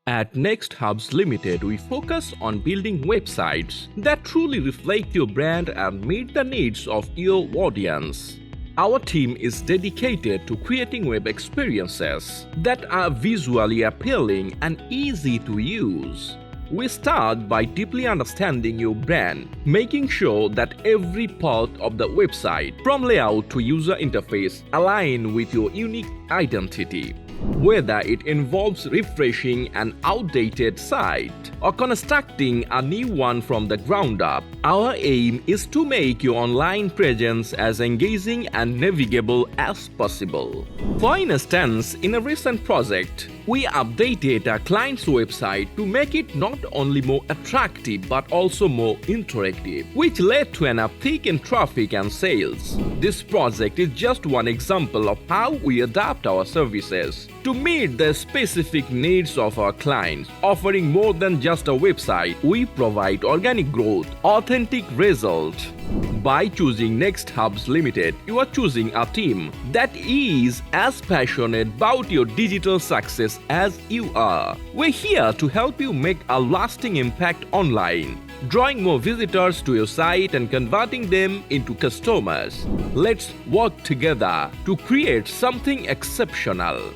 At Next Hubz Limited, we focus on building websites that truly reflect your brand and meet the needs of your audience. Our team is dedicated to creating web experiences that are visually appealing and easy to use. We start by deeply understanding your brand, making sure that every part of the website, from layout to user interface, align with your unique identity. Whether it involves refreshing an outdated site or constructing a new one from the ground up, our aim is to make your online presence as engaging and navigable as possible. For instance, in a recent project, we updated our client's website to make it not only more attractive but also more interactive, which led to an uptick in traffic and sales. This project is just one example of how we adapt our services to meet the specific needs of our clients. Offering more than just a website, we provide organic growth, authentic results. By choosing Next Hubz Limited, you are choosing a team that is as passionate about your digital success as you are. We're here to help you make a lasting impact online, drawing more visitors to your site and converting them into customers. Let's work together to create something exceptional.